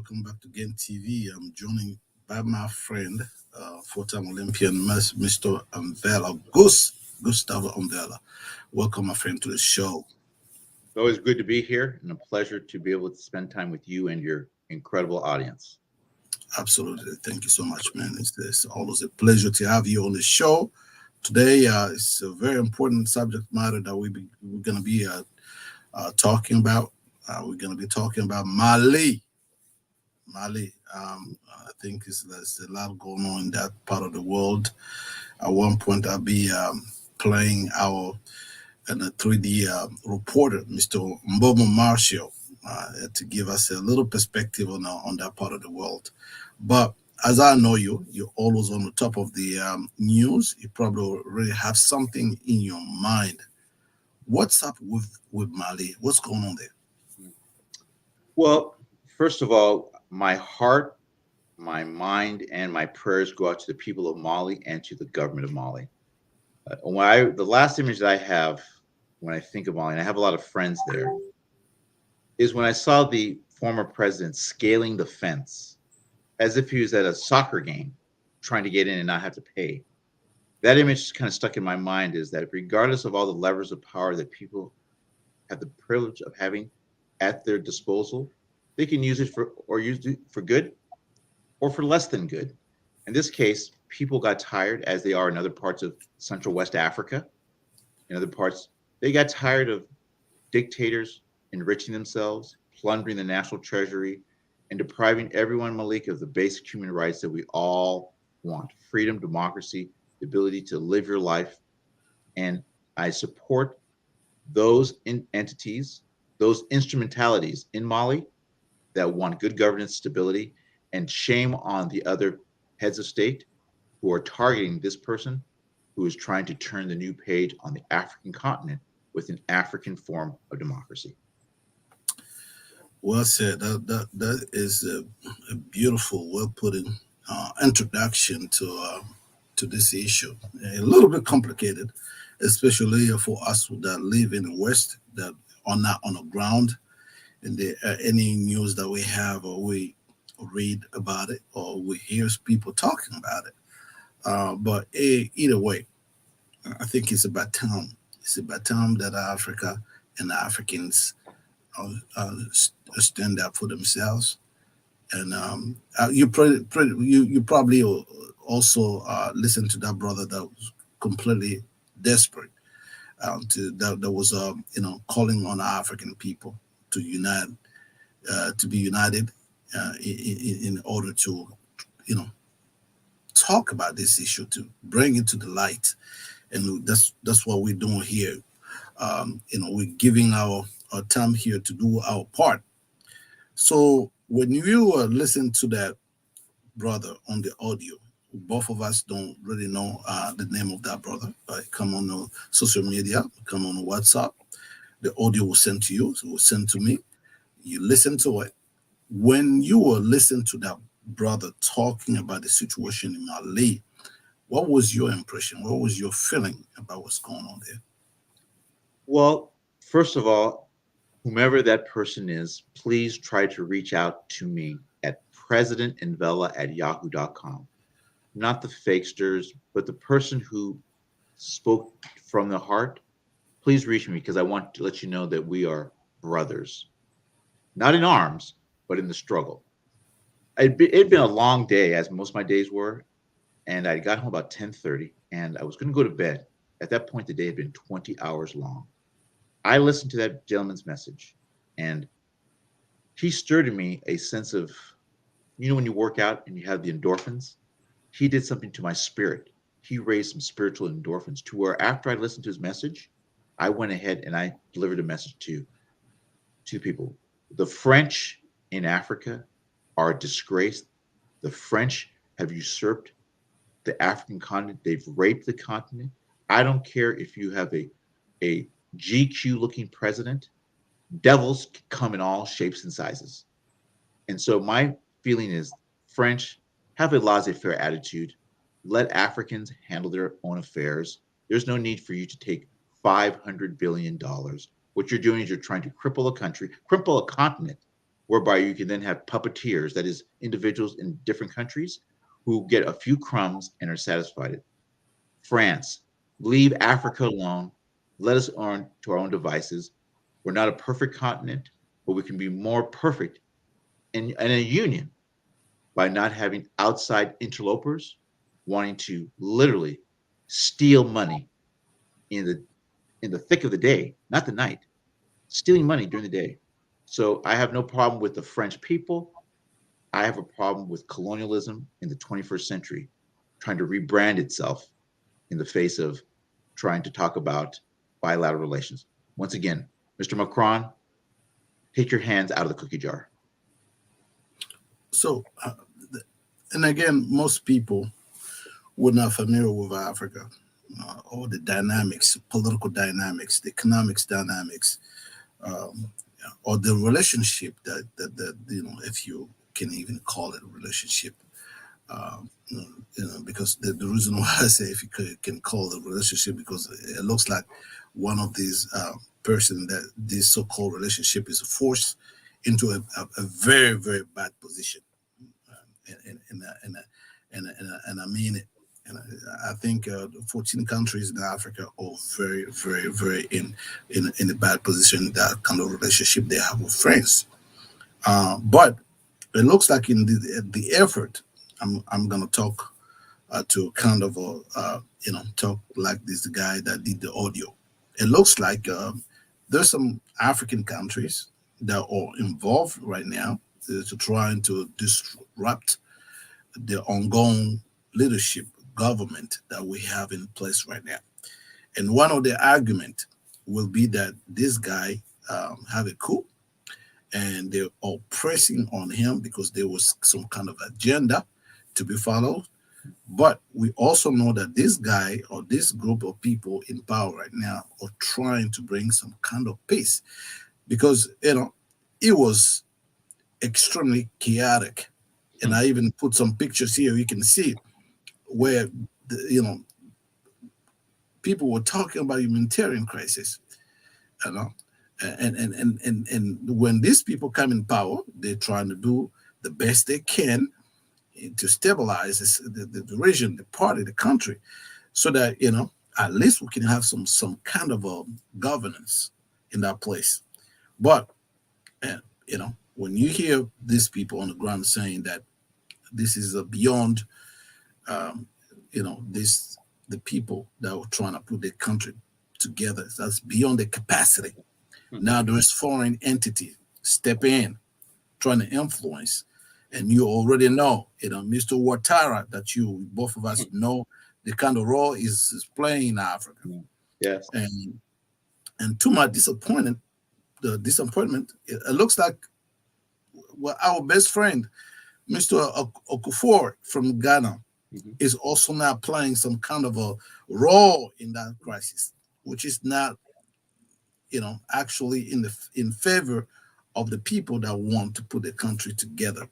Welcome back to Game TV. I'm joining by my friend, four-time Olympian Mr. Umvela, Gustavo Umvela. Welcome, my friend, to the show. It's always good to be here and a pleasure to be able to spend time with you and your incredible audience. Absolutely. Thank you so much, man. It's always a pleasure to have you on the show. Today, it's a very important subject matter that we're going to be talking about. We're going to be talking about Mali. Mali. I think there's a lot going on in that part of the world. At one point, I'll be playing our and a 3D reporter, Mr. Mbomo Marshall, to give us a little perspective on that part of the world. But as I know you, you're always on the top of the news. You probably already have something in your mind. What's up with Mali? What's going on there? Well, first of all, my heart, my mind, and my prayers go out to the people of Mali and to the government of Mali. The last image that I have when I think of Mali, and I have a lot of friends there, is when I saw the former president scaling the fence as if he was at a soccer game trying to get in and not have to pay. That image kind of stuck in my mind is that regardless of all the levers of power that people have the privilege of having at their disposal, they can use it for good or for less than good. In this case, people got tired, as they are in other parts of Central West Africa. In other parts, they got tired of dictators enriching themselves, plundering the national treasury, and depriving everyone, Malik, of the basic human rights that we all want: freedom, democracy, the ability to live your life. And I support those entities, those instrumentalities in Mali that want good governance, stability, and shame on the other heads of state who are targeting this person who is trying to turn the new page on the African continent with an African form of democracy. Well said. That is a beautiful, well put in introduction to this issue. A little bit complicated, especially for us that live in the West that are not on the ground. And any news that we have or we read about it or we hear people talking about it. But either way, I think it's about time. It's about time that Africa and the Africans stand up for themselves. And you probably also listen to that brother that was completely desperate that was calling on the African people to unite to be united in order to you know talk about this issue, to bring it to the light. And that's what we're doing here. We're giving our time here to do our part. So when you listen to that brother on the audio, both of us don't really know the name of that brother. Come on social media, come on WhatsApp. The audio will send to you, so it will send to me. You listen to it. When you were listening to that brother talking about the situation in Mali, what was your impression? What was your feeling about what's going on there? Well, first of all, whomever that person is, please try to reach out to me at presidentinvella@yahoo.com. Not the fakesters, but the person who spoke from the heart. Please reach me because I want to let you know that we are brothers, not in arms, but in the struggle. It'd been a long day, as most of my days were, and I got home about 10:30, and I was going to go to bed. At that point, the day had been 20 hours long. I listened to that gentleman's message, and he stirred in me a sense of, when you work out and you have the endorphins, he did something to my spirit. He raised some spiritual endorphins to where after I listened to his message, I went ahead and I delivered a message to people. The French in Africa are a disgrace. The French have usurped the African continent. They've raped the continent. I don't care if you have a GQ looking president. Devils come in all shapes and sizes. And so my feeling is French, have a laissez-faire attitude. Let Africans handle their own affairs. There's no need for you to take $500 billion. What you're doing is you're trying to cripple a country, cripple a continent, whereby you can then have puppeteers, that is, individuals in different countries who get a few crumbs and are satisfied. France, leave Africa alone. Let us on to our own devices. We're not a perfect continent, but we can be more perfect in a union by not having outside interlopers wanting to literally steal money in the thick of the day, not the night, stealing money during the day. So I have no problem with the French people. I have a problem with colonialism in the 21st century, trying to rebrand itself in the face of trying to talk about bilateral relations. Once again, Mr. Macron, take your hands out of the cookie jar. So, and again, most people were not familiar with Africa, all the dynamics, political dynamics, the economics dynamics, um, or the relationship that if you can even call it a relationship. Because the reason why I say if you can call it a relationship, because it looks like one of these person that this so-called relationship is forced into a very very bad position, and I mean it. And I think 14 countries in Africa are very, very, very in a bad position. That kind of relationship they have with France, but it looks like in the effort, I'm gonna talk to kind of talk like this guy that did the audio. It looks like there's some African countries that are involved right now to trying to disrupt the ongoing leadership government that we have in place right now. And one of the argument will be that this guy have a coup and they are pressing on him because there was some kind of agenda to be followed. But we also know that this guy or this group of people in power right now are trying to bring some kind of peace because it was extremely chaotic. And Hmm. I even put some pictures here. You can see where people were talking about humanitarian crisis. You know, and when these people come in power, they're trying to do the best they can to stabilize the region, the party, the country, so that at least we can have some kind of a governance in that place. But uh, when you hear these people on the ground saying that this is beyond, um, this the people that were trying to put their country together, that's beyond their capacity. Hmm. Now there's foreign entity step in, trying to influence. And you already know, Mr. Ouattara, that you both of us know the kind of role is playing in Africa. Hmm. Yes. And to my disappointment, it looks like well, our best friend, Mr. Okufor from Ghana, Hmm. is also now playing some kind of a role in that crisis, which is not, actually in favor of the people that want to put the country together.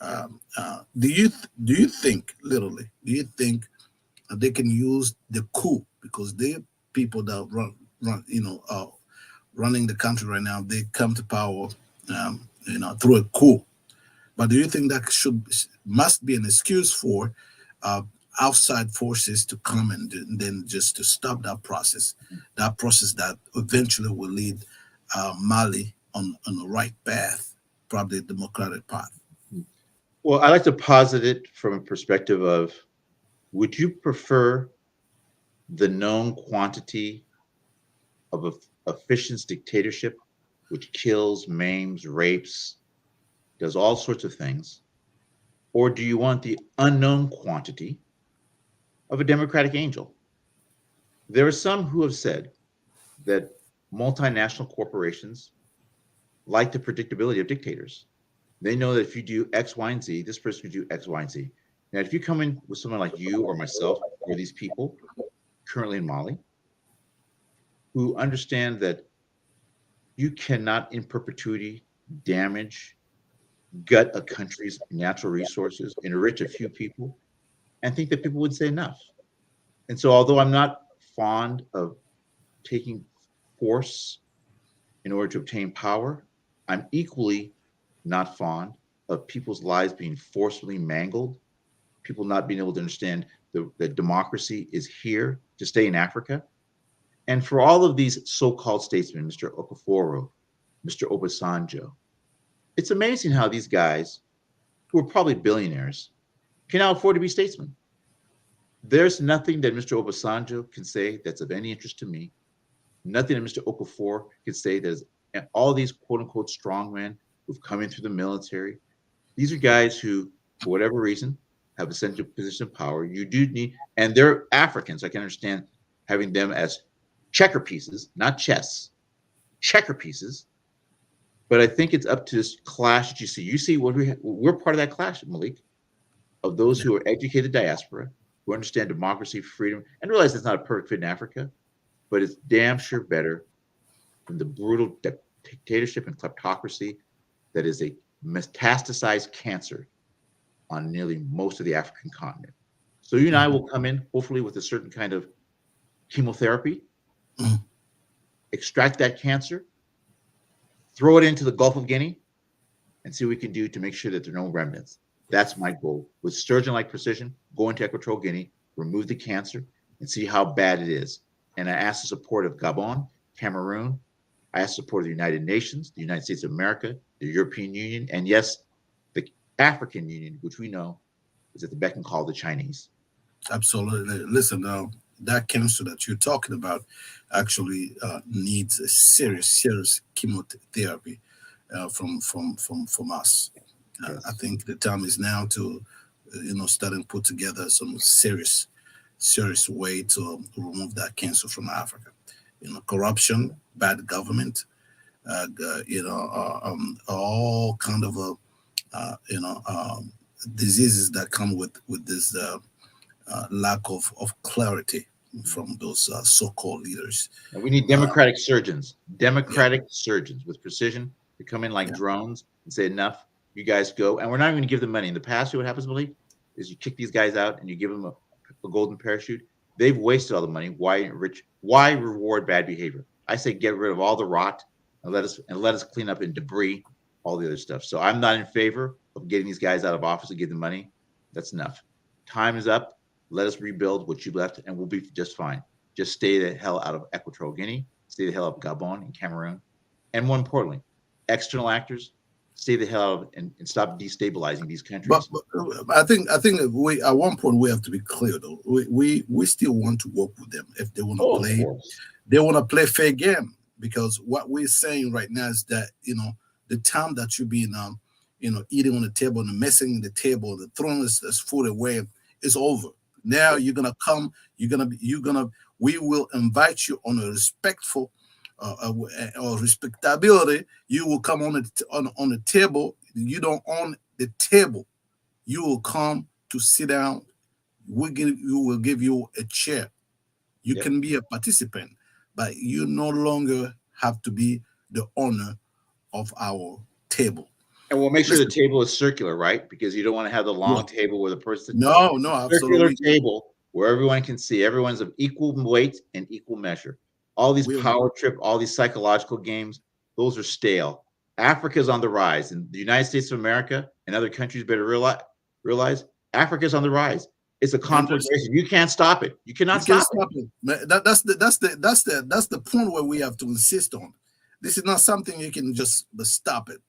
Do you think literally? Do you think they can use the coup because they people that running the country right now, they come to power through a coup? But do you think that must be an excuse for uh, outside forces to come and then just to stop that process that eventually will lead Mali on the right path, probably a democratic path? Well, I like to posit it from a perspective of, would you prefer the known quantity of a efficient dictatorship, which kills, maims, rapes, does all sorts of things? Or do you want the unknown quantity of a democratic angel? There are some who have said that multinational corporations like the predictability of dictators. They know that if you do X, Y, and Z, this person could do X, Y, and Z. Now, if you come in with someone like you or myself or these people currently in Mali who understand that you cannot in perpetuity damage, gut a country's natural resources, enrich a few people, and think that people would say enough. And so, although I'm not fond of taking force in order to obtain power, I'm equally not fond of people's lives being forcibly mangled, people not being able to understand that democracy is here to stay in Africa. And for all of these so-called statesmen, Mr. Okaforo, Mr. Obasanjo, it's amazing how these guys, who are probably billionaires, can now afford to be statesmen. There's nothing that Mr. Obasanjo can say that's of any interest to me. Nothing that Mr. Okafor can say that is, and all these quote unquote strongmen who've come in through the military. These are guys who, for whatever reason, have a central position of power. You do need, and they're Africans. I can understand having them as checker pieces, not chess, checker pieces. But I think it's up to this clash that you see. You see what we're part of that clash, Malik, of those Yeah. who are educated diaspora, who understand democracy, freedom, and realize it's not a perfect fit in Africa, but it's damn sure better than the brutal dictatorship and kleptocracy that is a metastasized cancer on nearly most of the African continent. So you and I Mhm. will come in, hopefully, with a certain kind of chemotherapy, Mhm. extract that cancer, throw it into the Gulf of Guinea, and see what we can do to make sure that there are no remnants. That's my goal. With surgeon-like precision, go into Equatorial Guinea, remove the cancer, and see how bad it is. And I ask the support of Gabon, Cameroon. I ask the support of the United Nations, the United States of America, the European Union, and yes, the African Union, which we know is at the beck and call of the Chinese. Absolutely. Listen, that cancer that you're talking about actually needs a serious chemotherapy from us. I Yes. think the time is now to, start and put together some serious way to remove that cancer from Africa. Corruption, bad government, all kind of diseases that come with this lack of clarity from those so-called leaders. And we need Uh, yeah, democratic surgeons with precision to come in like yeah, drones and say, enough, you guys go. And we're not even going to give them money. In the past, what happens, Malik, is you kick these guys out and you give them a golden parachute. They've wasted all the money. Why reward bad behavior? I say get rid of all the rot and let us clean up and debris all the other stuff. So I'm not in favor of getting these guys out of office and give them money. That's enough. Time is up. Let us rebuild what you left, and we'll be just fine. Just stay the hell out of Equatorial Guinea, stay the hell out of Gabon and Cameroon, and more importantly, external actors, stay the hell out of and stop destabilizing these but, countries. but I think we at one point we have to be clear though. We still want to work with them if they want to Oh, of play. course. They want to play fair game because what we're saying right now is that the time that you've been eating on the table and messing the table, the throwing this food away is over. Now Yep. you're gonna come. You're gonna. We will invite you on a respectful or respectability. You will come on the table. You don't own the table. You will come to sit down. You will give you a chair. You Yep. can be a participant, but you no longer have to be the owner of our table. And we'll make sure the Listen, table is circular, right? Because you don't want to have the yeah, long table where the person, no, it's no, a circular absolutely. table where everyone can see, everyone's of equal weight and equal measure. All these We power trip, all these psychological games, those are stale. Africa's on the rise, and the United States of America and other countries better realize Africa's on the rise. It's a and there's conflagration. You can't stop it. You you cannot can stop it. stop it. That's the point where we have to insist on. This is not something you can just stop it.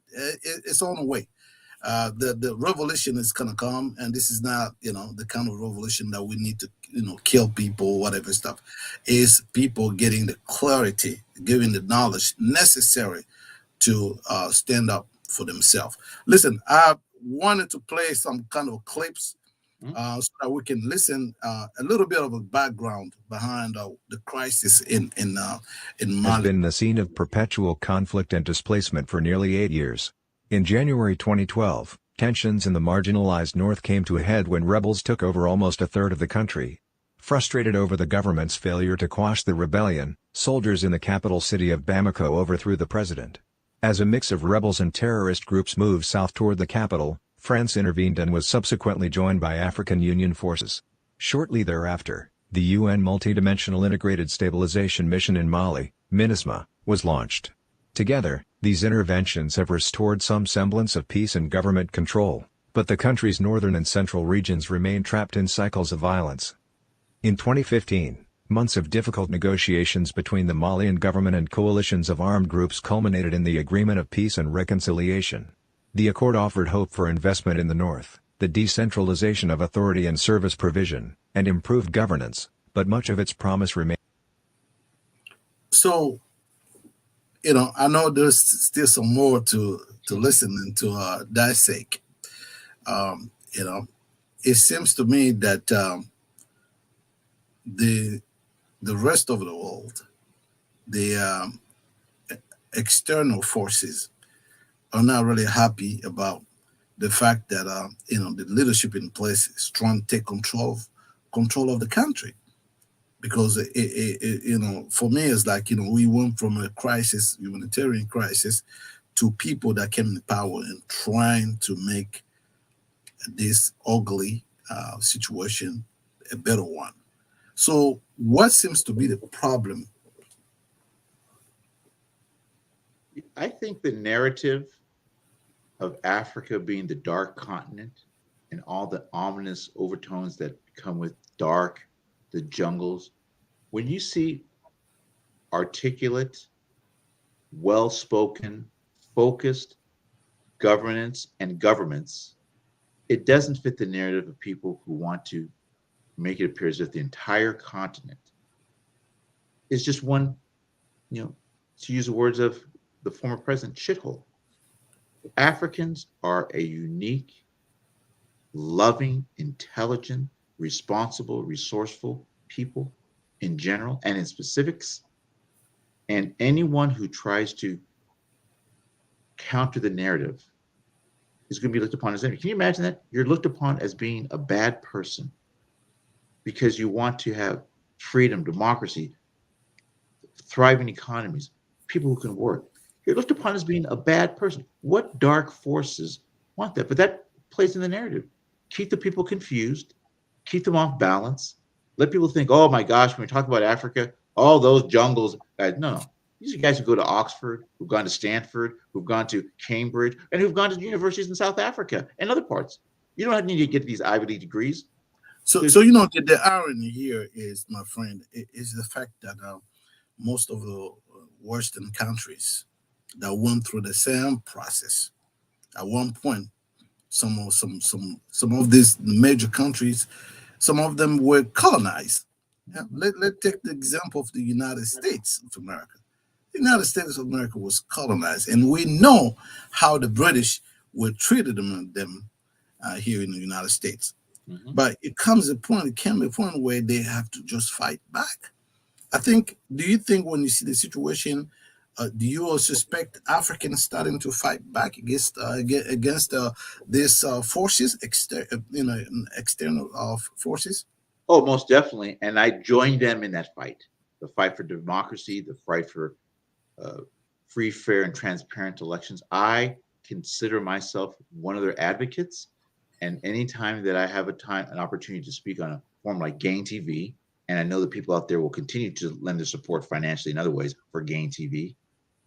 It's on the way. The revolution is gonna come, and this is not the kind of revolution that we need to kill people, whatever stuff. Is people getting the clarity, giving the knowledge necessary to stand up for themselves. Listen, I wanted to play some kind of clips Hmm? so that we can listen a little bit of a background behind the crisis in Has Mali. been the scene of perpetual conflict and displacement for nearly 8 years. In January 2012, tensions in the marginalized north came to a head when rebels took over almost a third of the country. Frustrated over the government's failure to quash the rebellion, soldiers in the capital city of Bamako overthrew the president. As a mix of rebels and terrorist groups moved south toward the capital, France intervened and was subsequently joined by African Union forces. Shortly thereafter, the UN Multidimensional Integrated Stabilization Mission in Mali, MINUSMA, was launched. Together, these interventions have restored some semblance of peace and government control, but the country's northern and central regions remain trapped in cycles of violence. In 2015, months of difficult negotiations between the Malian government and coalitions of armed groups culminated in the Agreement of Peace and Reconciliation. The accord offered hope for investment in the north, the decentralization of authority and service provision, and improved governance, but much of its promise remains. So, I know there's still some more to listen and to dissect. Um, you know, it seems to me that the the rest of the world, the external forces, are not really happy about the fact that the leadership in place is trying to take control of the country, because for me it's like, we went from a crisis, humanitarian crisis, to people that came in power and trying to make this ugly situation a better one. So what seems to be the problem? I think the narrative of Africa being the dark continent and all the ominous overtones that come with dark, the jungles, when you see articulate, well spoken, focused governance and governments, it doesn't fit the narrative of people who want to make it appear as if the entire continent is just one, to use the words of the former president, shithole. Africans are a unique, loving, intelligent, responsible, resourceful people in general and in specifics. And anyone who tries to counter the narrative is going to be looked upon as enemy. Can you imagine that? You're looked upon as being a bad person because you want to have freedom, democracy, thriving economies, people who can work. You're looked upon as being a bad person. What dark forces want that? But that plays in the narrative. Keep the people confused, keep them off balance, let people think, oh my gosh, when we talk about Africa, all those jungles, guys. No, no. These are guys who go to Oxford, who've gone to Stanford, who've gone to Cambridge, and who've gone to universities in South Africa and other parts. You don't need to get these Ivy League degrees. So the irony here is, my friend, is the fact that most of the Western countries that went through the same process at one point, some of these major countries, some of them were colonized. Yeah, let's take the example of the United States of America. The United States of America was colonized, and we know how the British were treated them here in the United States. Mm-hmm. But it came a point where they have to just fight back. Do you think when you see the situation, do you also suspect Africans starting to fight back against these forces, external forces? Oh, most definitely. And I joined them in that fight, the fight for democracy, the fight for free, fair, and transparent elections. I consider myself one of their advocates. And anytime that I have an opportunity to speak on a forum like Gain TV, and I know that people out there will continue to lend their support financially in other ways for Gain TV,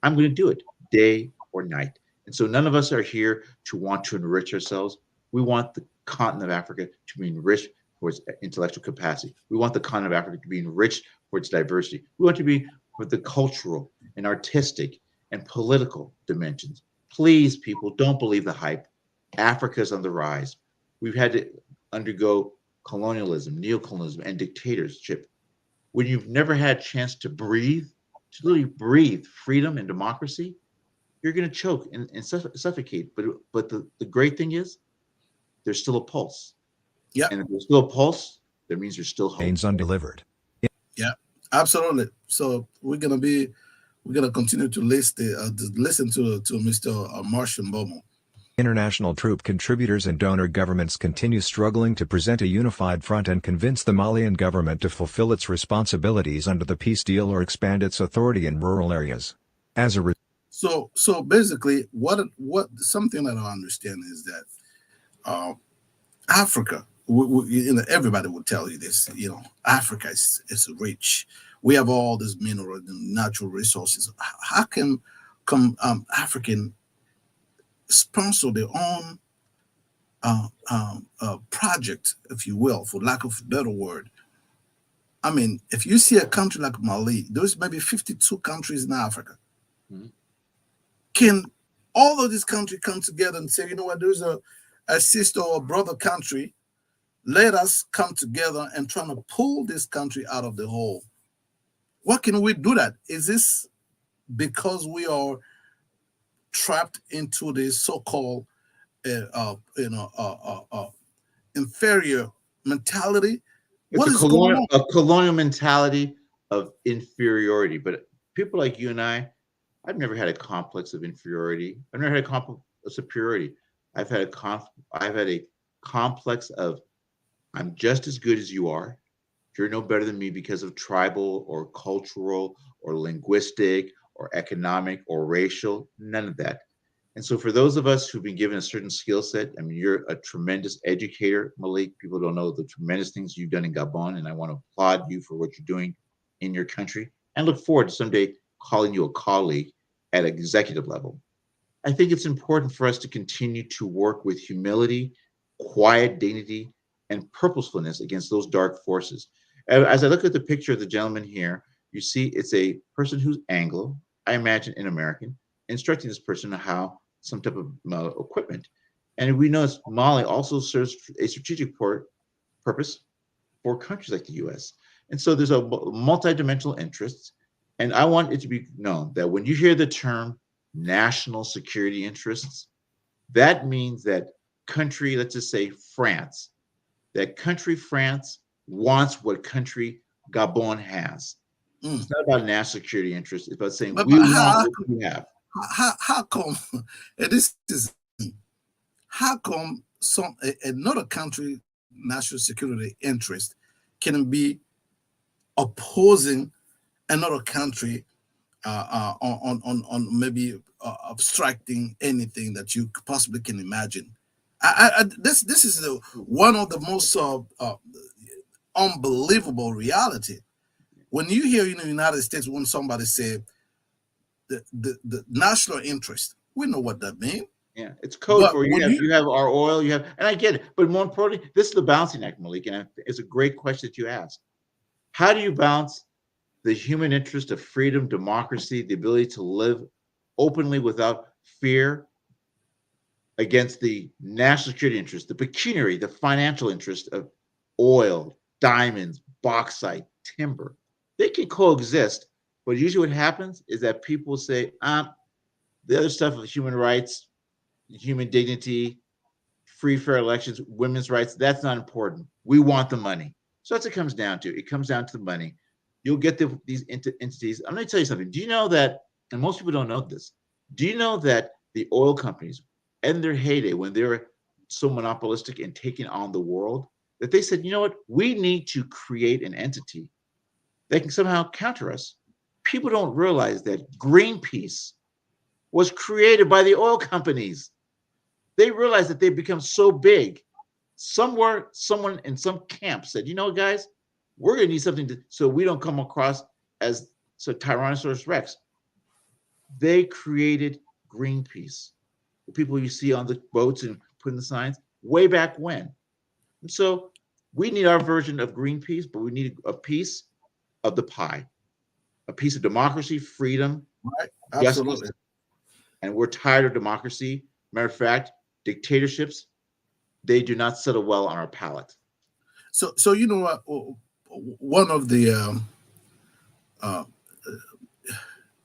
I'm going to do it day or night. And so none of us are here to want to enrich ourselves. We want the continent of Africa to be enriched for its intellectual capacity. We want the continent of Africa to be enriched for its diversity. We want to be for the cultural and artistic and political dimensions. Please, people, don't believe the hype. Africa's on the rise. We've had to undergo colonialism, neocolonialism, and dictatorship. When you've never had a chance to literally breathe freedom and democracy, you're going to choke and suffocate. But the great thing is, there's still a pulse. Yeah. And if there's still a pulse, that means there's still hope. Remains undelivered. Yeah, absolutely. So we're gonna continue to listen to Mr. Martian Bomo. International troop contributors and donor governments continue struggling to present a unified front and convince the Malian government to fulfill its responsibilities under the peace deal or expand its authority in rural areas. As a So basically, what something that I understand is that Africa, everybody will tell you this. Africa is rich. We have all these mineral and natural resources. How come African sponsor their own project, if you will, for lack of a better word. I mean, if you see a country like Mali, there's maybe 52 countries in Africa. Mhm. Can all of these countries come together and say, you know what, there's a sister or brother country, let us come together and try to pull this country out of the hole? What can we do that? Is this because we are trapped into this so-called inferior mentality? It's What is going on? a colonial mentality of inferiority. But people like you and I've never had a complex of inferiority. I've never had a complex of superiority. I've had a I've had a complex of I'm just as good as you are. You're no better than me because of tribal or cultural or linguistic or economic or racial, none of that. And so, for those of us who've been given a certain skill set, I mean, you're a tremendous educator, Malik. People don't know the tremendous things you've done in Gabon, and I want to applaud you for what you're doing in your country and look forward to someday calling you a colleague at executive level. I think it's important for us to continue to work with humility, quiet dignity, and purposefulness against those dark forces. As I look at the picture of the gentleman here, you see it's a person who's Anglo, I imagine an American, instructing this person on how some type of equipment. And we know Mali also serves a strategic purpose for countries like the US. And so there's a multidimensional interests. And I want it to be known that when you hear the term national security interests, that means that country, let's just say France, that country France wants what country Gabon has. Mm. It's not about national security interests. It's about saying But we want what you have. how come and this is how come another country national security interest can be opposing another country on maybe obstructing anything that you possibly can imagine? This is one of the most unbelievable reality. When you hear in the United States, when somebody say the national interest, we know what that means. Yeah, it's code But for when you have our oil, you have, and I get it. But more importantly, this is the balancing act, Malik, and it's a great question that you ask. How do you balance the human interest of freedom, democracy, the ability to live openly without fear against the national security interest, the pecuniary, the financial interest of oil, diamonds, bauxite, timber? They can coexist, but usually what happens is that people say, the other stuff of human rights, human dignity, free, fair elections, women's rights, that's not important. We want the money. So that's what it comes down to. It comes down to the money. You'll get these entities. I'm going to tell you something. Do you know that, and most people don't know this, do you know that the oil companies, in their heyday, when they were so monopolistic and taking on the world, that they said, you know what, we need to create an entity that can somehow counter us. People don't realize that Greenpeace was created by the oil companies. They realized that they've become so big. Somewhere, someone in some camp said, you know, guys, we're going to need something so we don't come across as so Tyrannosaurus Rex. They created Greenpeace, the people you see on the boats and putting the signs way back when. And so we need our version of Greenpeace, but we need a piece of the pie, a piece of democracy, freedom, right, justice, absolutely. and we're tired of democracy. Matter of fact, dictatorships, they do not settle well on our palate. So you know what? One of the uh,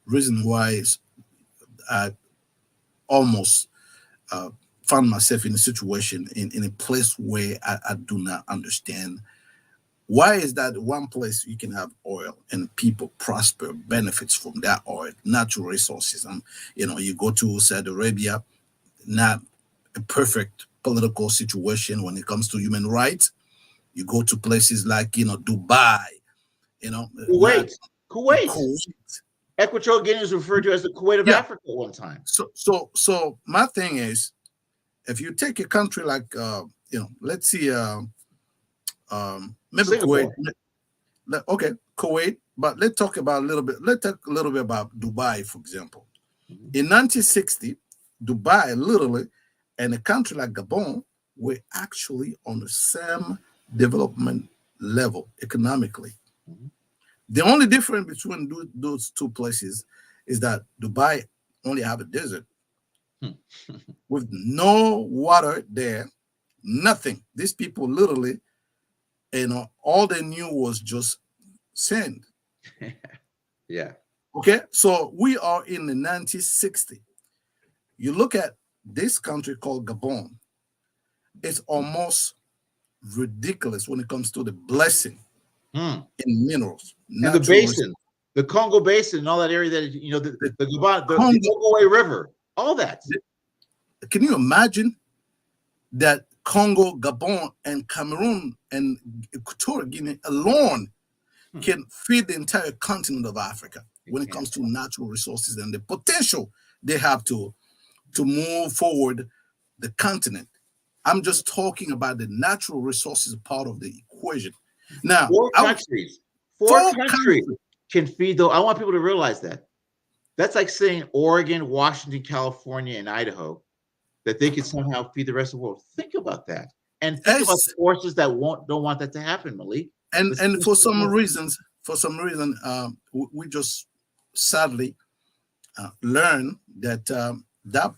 reason why I almost uh, found myself in a situation in a place where I do not understand. Why is that one place you can have oil and people prosper, benefits from that oil, natural resources? And you go to Saudi Arabia, not a perfect political situation when it comes to human rights. You go to places like Dubai, not Kuwait, Kuwait. Kuwait. Equatorial Guinea is referred to as the Kuwait of Yeah. Africa at one time. So my thing is, if you take a country like let's see, maybe Kuwait. Singapore. Okay, Kuwait, but let's talk about a little bit. Let's talk a little bit about Dubai, for example. In 1960, Dubai, literally, and a country like Gabon were actually on the same development level economically. Mhm. The only difference between those two places is that Dubai only have a desert Hmm. with no water there, nothing. These people literally, all they knew was just sand. Yeah. Okay, so we are in the 1960. You look at this country called Gabon, it's almost ridiculous when it comes to the blessing Hmm. in minerals, And the natural resources. basin, the Congo Basin, and all that area that The the Congo, Ogowe River, all that. can you imagine that Congo, Gabon, and Cameroon and Equatorial Guinea alone Hmm. can feed the entire continent of Africa It when it can. comes to natural resources and the potential they have to move forward the continent. I'm just talking about the natural resources part of the equation. Now, Four countries, four four countries countries. can feed though. I want people to realize that. That's like saying Oregon, Washington, California, and Idaho that they could somehow feed the rest of the world. Think about that, and think about the Yes, forces that don't want that to happen, Malik. and Let's and push the world. for some reason, we just sadly learn that that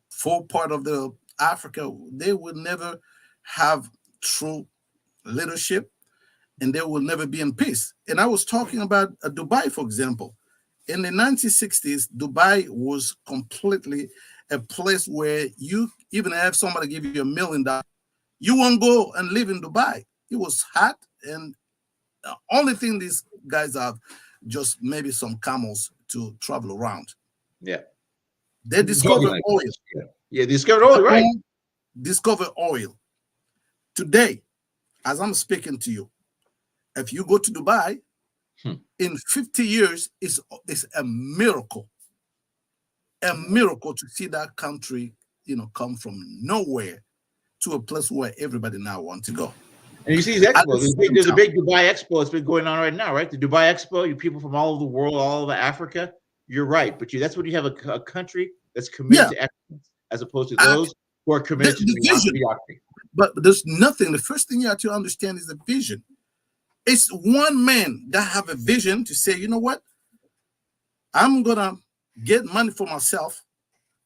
full part of the Africa, they will never have true leadership and they will never be in peace. And I was talking about Dubai, for example. In the 1960s, Dubai was completely a place where you even have somebody give you $1 million, you won't go and live in Dubai. It was hot, and the only thing these guys have just maybe some camels to travel around. Yeah, They discover Organized. oil. Yeah, yeah. Discovered oil, right? Gabon discover oil. Today, as I'm speaking to you, if you go to Dubai, Hmm. in 50 years, it's a miracle to see that country, come from nowhere to a place where everybody now wants to go. And you see these At the expos. same There's a time, big Dubai Expo that's been going on right now, right? The Dubai Expo. You people from all over the world, all over Africa. You're right, but that's when you have a country that's committed yeah, to excellence, as opposed to uh, those who are the, committed to the vision, mediocrity. but there's nothing. The first thing you have to understand is the vision. It's one man that have a vision to say, you know what, I'm gonna get money for myself,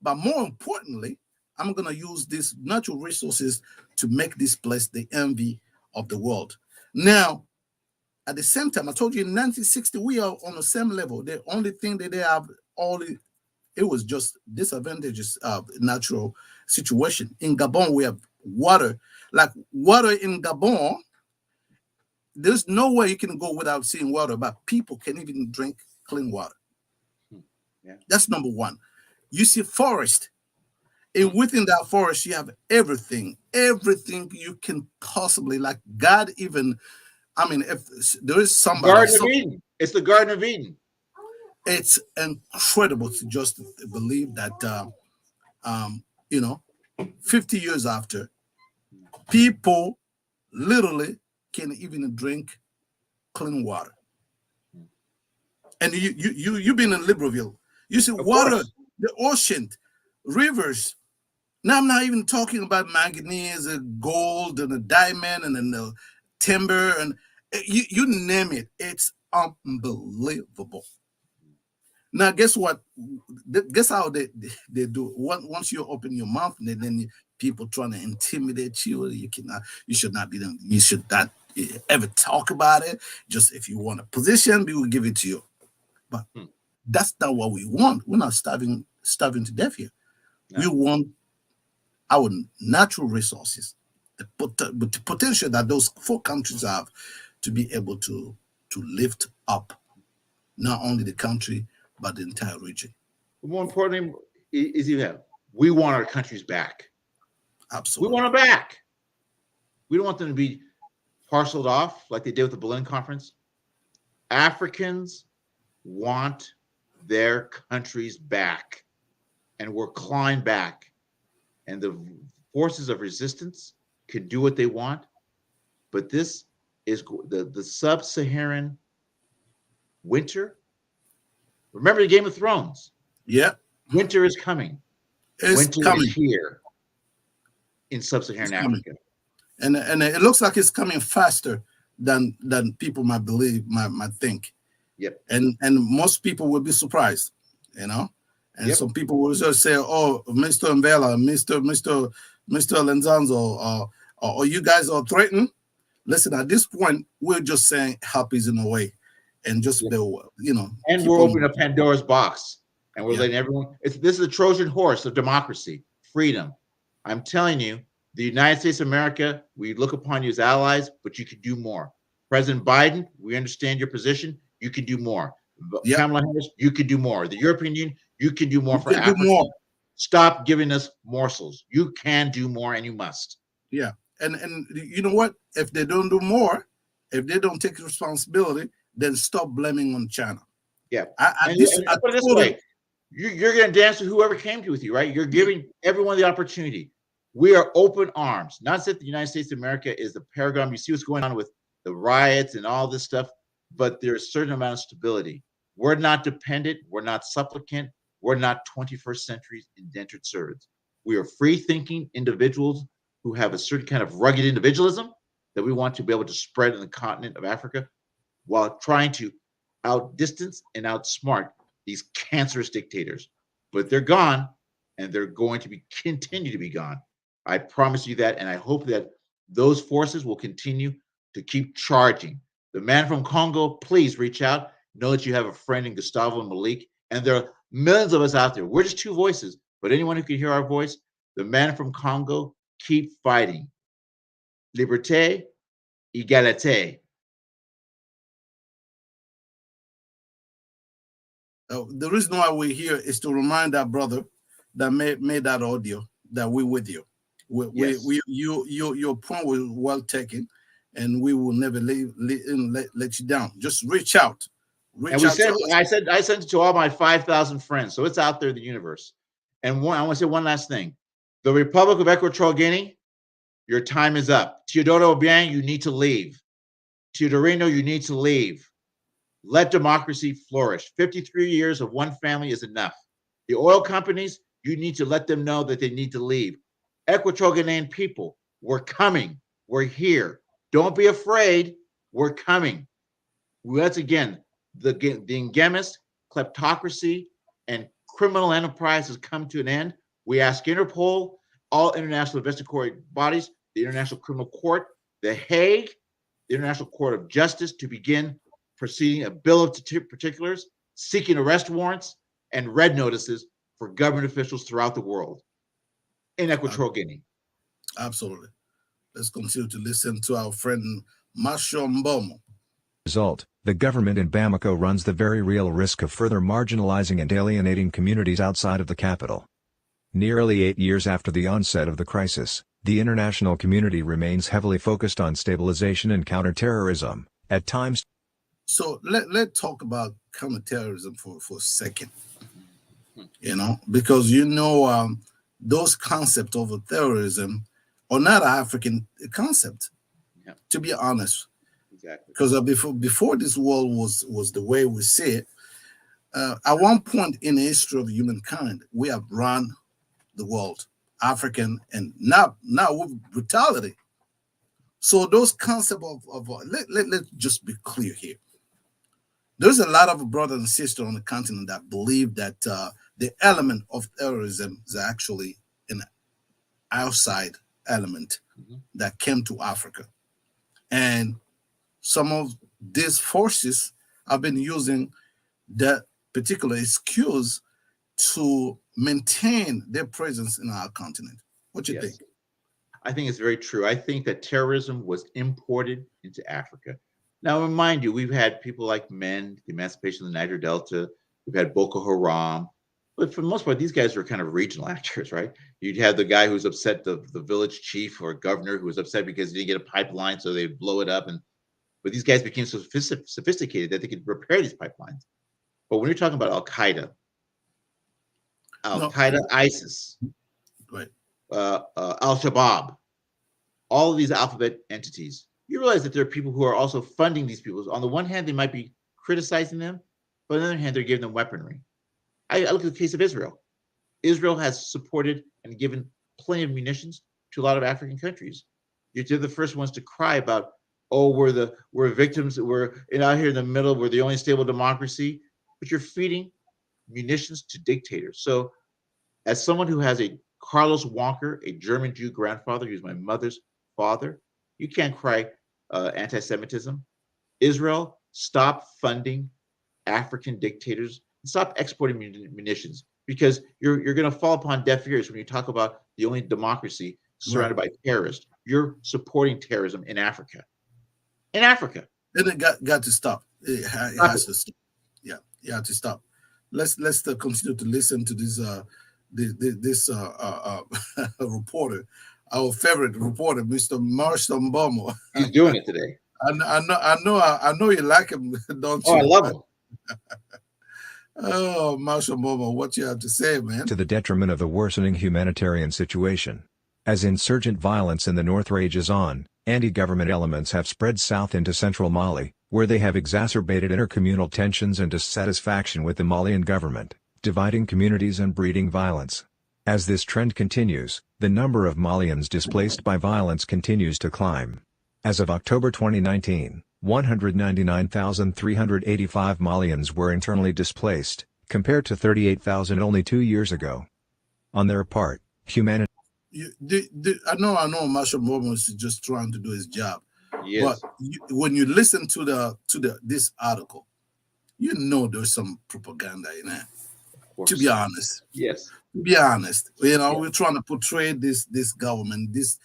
but more importantly, I'm gonna use these natural resources to make this place the envy of the world. Now, at the same time, I told you in 1960 we are on the same level. The only thing that they have all it was just disadvantages of natural situation. In Gabon, we have water. Like water in Gabon, there's no way you can go without seeing water, but people can even drink clean water. Hmm. Yeah. That's number one. You see forest. Hmm. And within that forest, you have everything you can possibly, like God even, I mean, if there is somebody, Garden of so Eden. It's the Garden of Eden. it's incredible to just believe that, um, you know, 50 years after, people literally can even drink clean water. Hmm. And you've been in Libreville. You see Of water, course. the ocean, rivers. Now I'm not even talking about manganese, gold, and the diamond, and then the timber, and you name it. It's unbelievable. Now, guess what? Guess how they do. Once you open your mouth, and then people trying to intimidate you. You cannot. You should not be. You should not ever talk about it. Just if you want a position, we will give it to you. But Hmm. that's not what we want. We're not starving to death here. We No. want our natural resources, the potential that those four countries have to be able to lift up not only the country but the entire region. But more importantly, is even we want our countries back. We want Absolutely. them back. We don't want them to be parceled off like they did with the Berlin Conference. Africans want their countries back, and we're clawing back. And the forces of resistance can do what they want, but this is the sub-Saharan winter Remember the Game of Thrones. Yeah, Winter is coming. it's Winter is coming. here in It's sub-Saharan coming, Africa. and it looks like it's coming faster than people might believe, might think. Yep. And most people will be surprised, you know. And Yep. some people will just say, "Oh, Mr. Mbela, Mr. Lenzanzo, or you guys are threatened." Listen, at this point, we're just saying help is in the way, and just Yep. keep We're on. opening up Pandora's box, and we're Yeah, letting everyone. This is the Trojan horse of democracy, freedom. I'm telling you, the United States of America, we look upon you as allies, but you can do more. President Biden, we understand your position. You can do more. yeah, Kamala Harris, you can do more. The European Union, you can do more you for can do Africa. more. Stop giving us morsels. You can do more, and you must. Yeah, and you know what? If they don't do more, if they don't take responsibility, then stop blaming on China. Yeah. I And, this and I put it this totally way, you're going to dance with whoever came to with you, right? You're giving everyone the opportunity. We are open arms. Not that the United States of America is the paragon. You see what's going on with the riots and all this stuff, but there's a certain amount of stability. We're not dependent. We're not supplicant. We're not 21st century indentured servants. We are free thinking individuals who have a certain kind of rugged individualism that we want to be able to spread in the continent of Africa while trying to outdistance and outsmart these cancerous dictators. But they're gone, and they're going to be continue to be gone. I promise you that, and I hope that those forces will continue to keep charging. The man from Congo, please reach out. Know that you have a friend in Gustavo and Malik, and there are millions of us out there. We're just two voices, but anyone who can hear our voice, the man from Congo, keep fighting. Liberté, égalité. the reason why we're here is to remind that brother that made that audio that we're with you. Yes. Your point was well taken, and we will never let you down. Just reach out, And reach we out to sent, us. I sent it to all my 5,000 friends. So it's out there in the universe. And I want to say one last thing. The Republic of Equatorial Guinea, your time is up. Teodoro Obiang, you need to leave. Teodorino, you need to leave. Let democracy flourish. 53 years of one family is enough. The oil companies, you need to let them know that they need to leave. Equatorial Guinean people, we're coming. We're here. Don't be afraid. We're coming. Once again, the engamist, kleptocracy, and criminal enterprise has come to an end. We ask Interpol, all international investigatory bodies, the International Criminal Court, The Hague, the International Court of Justice to begin proceeding a bill of particulars, seeking arrest warrants and red notices for government officials throughout the world in Equatorial Guinea. Absolutely. Let's continue to listen to our friend Masho Mbomo. Result, the government in Bamako runs the very real risk of further marginalizing and alienating communities outside of the capital. Nearly 8 years after the onset of the crisis, the international community remains heavily focused on stabilization and counterterrorism, at times. So let's talk about counterterrorism for a second, because those concepts of terrorism are not an African concept, Yeah, to be honest. exactly. Because before this world was the way we see it, at one point in the history of humankind, we have run the world, African, and now with brutality. So those concepts let's just be clear here. There's a lot of brothers and sisters on the continent that believe that the element of terrorism is actually an outside element that came to Africa. And some of these forces have been using that particular excuse to maintain their presence in our continent. What do you Yes. think? I think it's very true. I think that terrorism was imported into Africa. Now, remind you, we've had people like MEN, the Emancipation of the Niger Delta. We've had Boko Haram. But for the most part, these guys are kind of regional actors, right? You'd have the guy who's upset, the village chief or governor who was upset because he didn't get a pipeline, so they blow it up. But these guys became so sophisticated that they could repair these pipelines. But when you're talking about No, ISIS, right. Al Shabaab, all of these alphabet entities, you realize that there are people who are also funding these people. On the one hand, they might be criticizing them, But on the other hand, they're giving them weaponry. I look at the case of Israel. Israel has supported and given plenty of munitions to a lot of African countries. They're the first ones to cry about, oh, we're victims, we're out here in the middle, we're the only stable democracy, but you're feeding munitions to dictators. So, as someone who has a Carlos Walker, a German Jew grandfather, who's my mother's father, you can't cry anti-Semitism. Israel, stop funding African dictators and stop exporting munitions because you're going to fall upon deaf ears when you talk about the only democracy surrounded by terrorists. You're supporting terrorism in Africa. In Africa. And it got to stop. It has to stop. Yeah, it has to stop. Let's continue to listen to this reporter, our favorite reporter, Mr. Marshall Mbomo. He's doing it today. I know you like him, don't you? Oh, I love him. Oh, Marshall Mbomo, what you have to say, man? To the detriment of the worsening humanitarian situation. As insurgent violence in the north rages on, anti-government elements have spread south into central Mali, where they have exacerbated intercommunal tensions and dissatisfaction with the Malian government, dividing communities and breeding violence. As this trend continues, the number of Malians displaced by violence continues to climb. As of October 2019, 199,385 Malians were internally displaced, compared to 38,000 only 2 years ago. On their part, I know Marshall Mbomo is just trying to do his job. Yes. But when you listen to this article, you know there's some propaganda in there. To be honest, yes. To be honest, we're trying to portray this government, these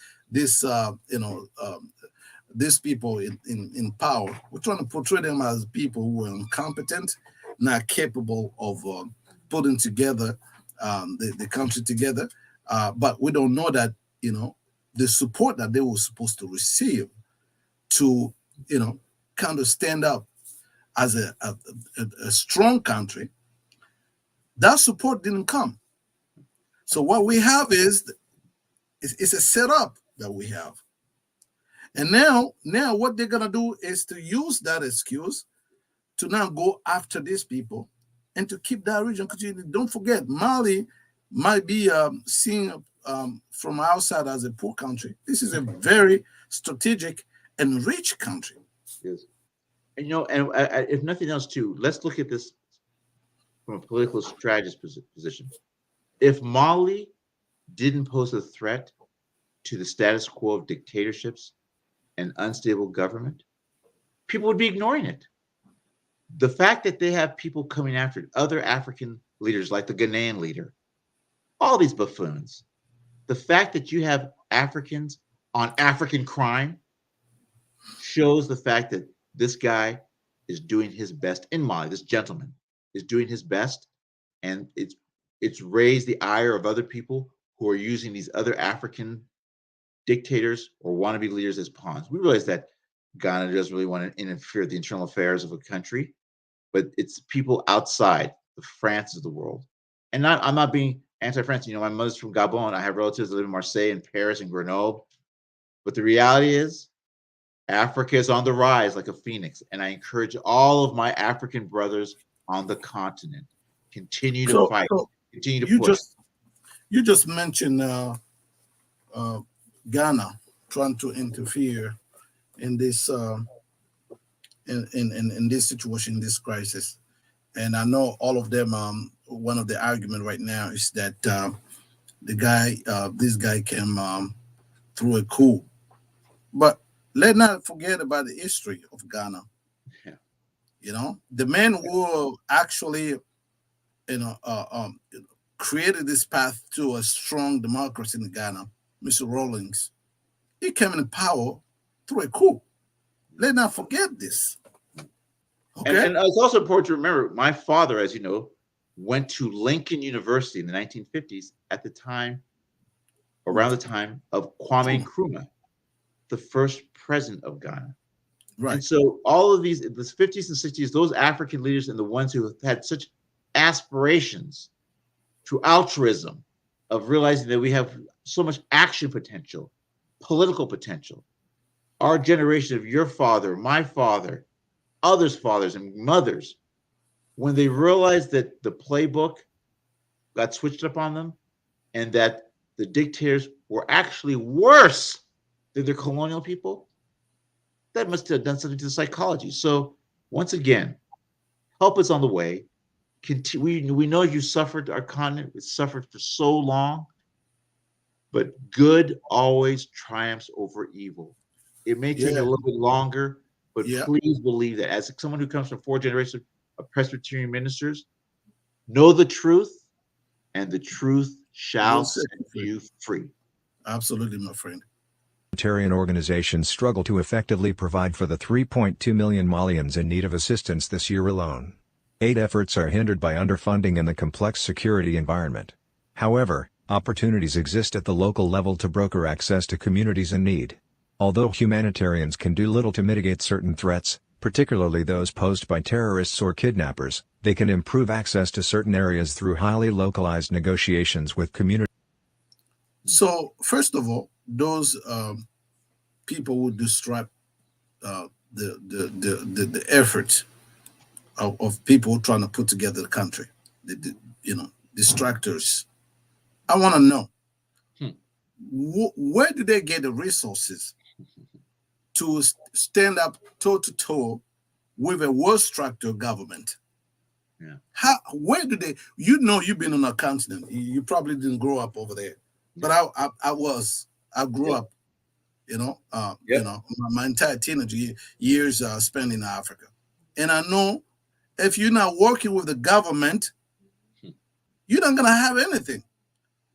people in power. We're trying to portray them as people who are incompetent, not capable of putting together the country together. But we don't know that the support that they were supposed to receive to kind of stand up as a strong country, that support didn't come. So what we have is a setup that we have. And now what they're gonna do is to use that excuse to now go after these people and to keep that region. Because don't forget, Mali might be seen from outside as a poor country. This is a very strategic and rich country. Yes. And if nothing else, too, let's look at this from a political strategist position. If Mali didn't pose a threat to the status quo of dictatorships and unstable government, people would be ignoring it. The fact that they have people coming after it, other African leaders like the Ghanaian leader, all these buffoons, the fact that you have Africans on African crime shows the fact that this guy is doing his best in Mali. This gentleman is doing his best, and it's raised the ire of other people who are using these other African dictators or wannabe leaders as pawns. We realize that Ghana doesn't really want to interfere with the internal affairs of a country, but it's people outside the France of the world. And I'm not being anti-France. My mother's from Gabon. I have relatives that live in Marseille and Paris and Grenoble. But the reality is, Africa is on the rise like a phoenix, and I encourage all of my African brothers on the continent continue to fight, continue to push. You just mentioned Ghana trying to interfere in this in this situation, this crisis, and I know all of them. One of the argument right now is that this guy came through a coup, but let's not forget about the history of Ghana. Yeah. The men who actually, created this path to a strong democracy in Ghana, Mr. Rawlings, he came in power through a coup. Let's not forget this. Okay. And it's also important to remember, my father, as you know, went to Lincoln University in the 1950s around the time of Kwame Nkrumah, the first president of Ghana. Right. And so all of the 50s and 60s, those African leaders and the ones who had such aspirations to altruism of realizing that we have so much action potential, political potential. Our generation of your father, my father, others' fathers and mothers when they realized that the playbook got switched up on them and that the dictators were actually worse than their colonial people, that must have done something to the psychology. So, once again, help is on the way. We know you suffered, our continent has suffered for so long, but good always triumphs over evil. It may take a Yeah, little bit longer, but yeah, please believe that as someone who comes from 4 generations of Presbyterian ministers, know the truth, and the truth shall we'll set set you free. you free. Absolutely, my friend. Humanitarian organizations struggle to effectively provide for the 3.2 million Malians in need of assistance this year alone. Aid efforts are hindered by underfunding and the complex security environment. However, opportunities exist at the local level to broker access to communities in need. Although humanitarians can do little to mitigate certain threats, particularly those posed by terrorists or kidnappers, they can improve access to certain areas through highly localized negotiations with communities. So, first of all, those people who distract the effort of people trying to put together the country, distractors. I want to know Hmm. where do they get the resources to stand up toe to toe with a well-structured government? Yeah. Where do they? You've been on a continent. You probably didn't grow up over there, but I was. I grew Yep. up. Yep. My entire teenage years spent in Africa, and I know if you're not working with the government, you're not gonna have anything.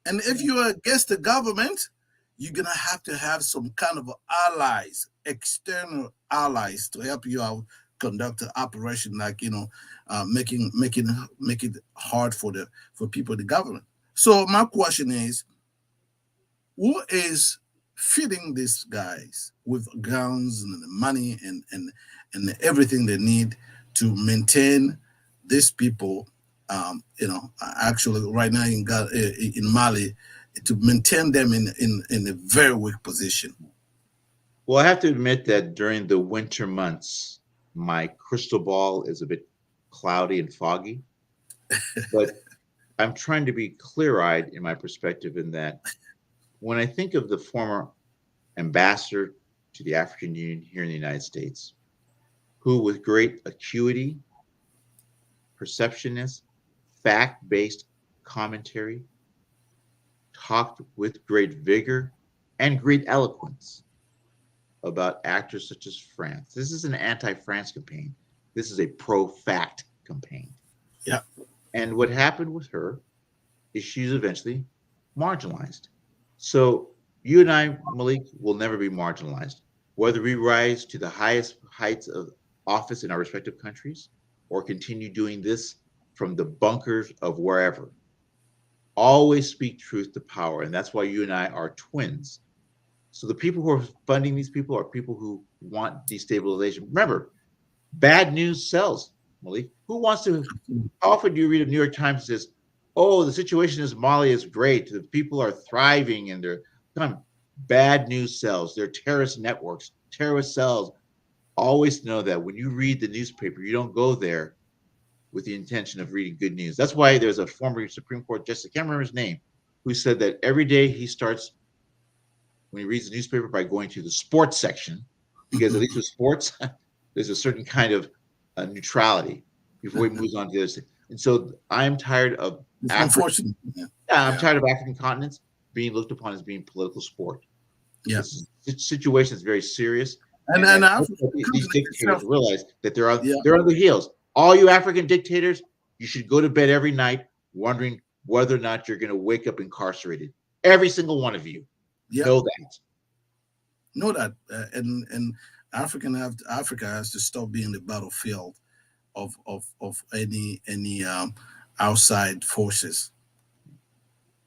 And if you're against the government, you're gonna have to have some kind of allies, external allies, to help you out conduct an operation like make it hard for people in the government. So my question is, who is feeding these guys with guns and money and everything they need to maintain these people? Actually, right now in Mali, to maintain them in a very weak position. Well, I have to admit that during the winter months, my crystal ball is a bit cloudy and foggy, but I'm trying to be clear eyed in my perspective in that when I think of the former ambassador to the African Union here in the United States, who with great acuity, perceptionist, fact based commentary, talked with great vigor and great eloquence about actors such as France. This is an anti France campaign. This is a pro fact campaign. Yeah. And what happened with her is she's eventually marginalized. So you and I, Malik, will never be marginalized. Whether we rise to the highest heights of office in our respective countries or continue doing this from the bunkers of wherever, always speak truth to power. And that's why you and I are twins. So the people who are funding these people are people who want destabilization. Remember, bad news sells, Malik. Who wants to? How often do you read a New York Times that says, "Oh, the situation in Somalia is great. The people are thriving, and they're bad news sells. They're terrorist networks, terrorist cells." Always know that when you read the newspaper, you don't go there with the intention of reading good news. That's why there's a former Supreme Court justice, I can't remember his name, who said that every day he starts when he reads the newspaper by going to the sports section, because at least with sports, there's a certain kind of neutrality before he moves on to the other side. And so I'm tired of It's unfortunate. I'm tired of African continents being looked upon as being political sport. Yeah. This situation is very serious. And these dictators realize that they're on Yeah. the heels. All you African dictators, you should go to bed every night wondering whether or not you're going to wake up incarcerated. Every single one of you. Yeah. Know that. And Africa has to stop being the battlefield of any outside forces.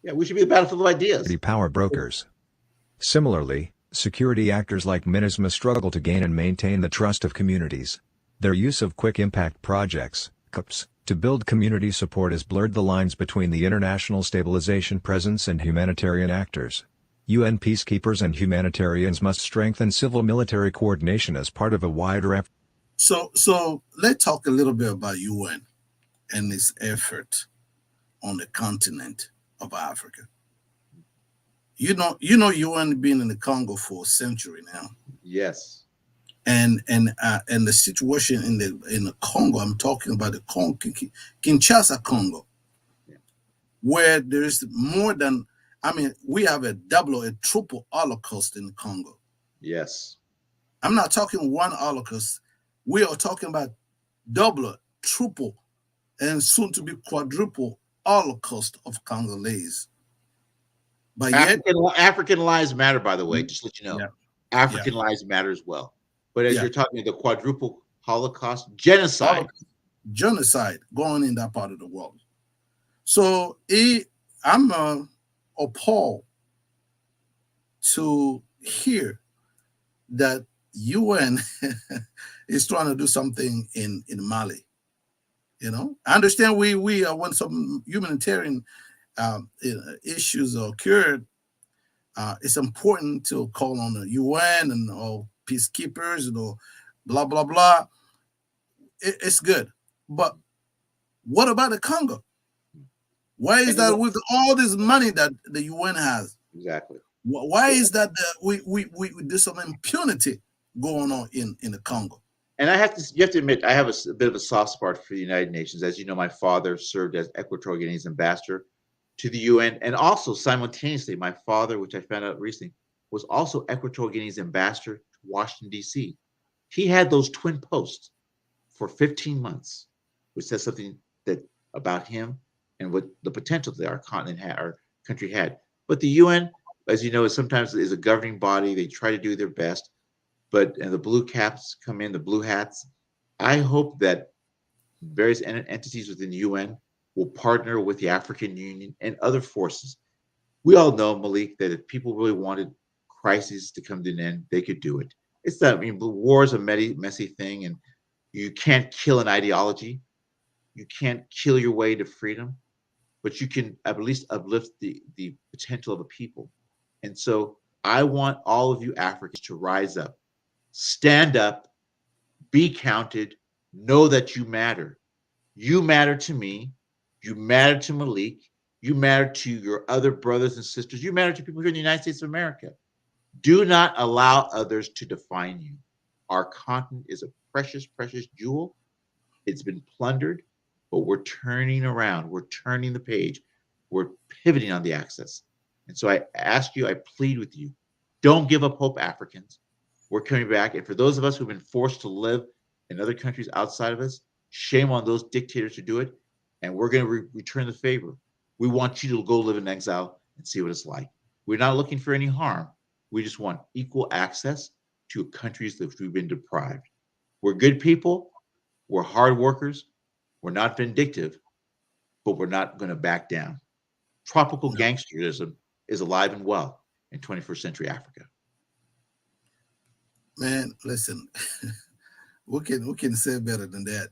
Yeah, we should be the battlefield of ideas. Power brokers. Similarly, security actors like MINUSMA struggle to gain and maintain the trust of communities. Their use of quick impact projects, CUPs, to build community support has blurred the lines between the international stabilization presence and humanitarian actors. UN peacekeepers and humanitarians must strengthen civil-military coordination as part of a wider effort. So let's talk a little bit about UN. and its effort on the continent of Africa. You ain't been in the Congo for a century now, Yes. and the situation in the Congo. I'm talking about the Congo, Kinshasa, Congo, Yeah. where there is more than. I mean, we have a double or a triple Holocaust in Congo. Yes. I'm not talking one Holocaust. We are talking about double, triple, and soon to be quadruple Holocaust of Congolese. But yet, African lives matter, by the way, just to let you know. yeah, yeah, African lives matter as well. But as yeah, you're talking the quadruple Holocaust, genocide. Holocaust, genocide going in that part of the world. So I'm appalled to hear that UN is trying to do something in Mali. I understand we want some humanitarian issues occurred. It's important to call on the UN and all peacekeepers and all blah blah blah. It's good, but what about the Congo? Why is And you that know, with all this money that the UN has? exactly. Why is that we there's some impunity going on in the Congo? And you have to admit, I have a bit of a soft spot for the United Nations. As you know, my father served as Equatorial Guinea's ambassador to the UN, and also simultaneously, my father, which I found out recently, was also Equatorial Guinea's ambassador to Washington D.C. He had those twin posts for 15 months, which says something that about him and what the potential that our continent had, our country had. But the UN, as you know, sometimes is a governing body. They try to do their best, but and the blue caps come in, the blue hats. I hope that various entities within the UN will partner with the African Union and other forces. We all know, Malik, that if people really wanted crises to come to an end, they could do it. It's that, I mean, war is a messy thing, and you can't kill an ideology. You can't kill your way to freedom, but you can at least uplift the potential of a people. And so I want all of you Africans to rise up, stand up, be counted, know that you matter. You matter to me. You matter to Malik. You matter to your other brothers and sisters. You matter to people here in the United States of America. Do not allow others to define you. Our continent is a precious, precious jewel. It's been plundered, but we're turning around. We're turning the page. We're pivoting on the axis. And so I ask you, I plead with you, don't give up hope, Africans. We're coming back. And for those of us who've been forced to live in other countries outside of us, shame on those dictators who do it. And we're going to return the favor. We want you to go live in exile and see what it's like. We're not looking for any harm. We just want equal access to countries that we've been deprived. We're good people. We're hard workers. We're not vindictive, but we're not going to back down. Tropical No, gangsterism is alive and well in 21st century Africa. man, listen, we can say better than that.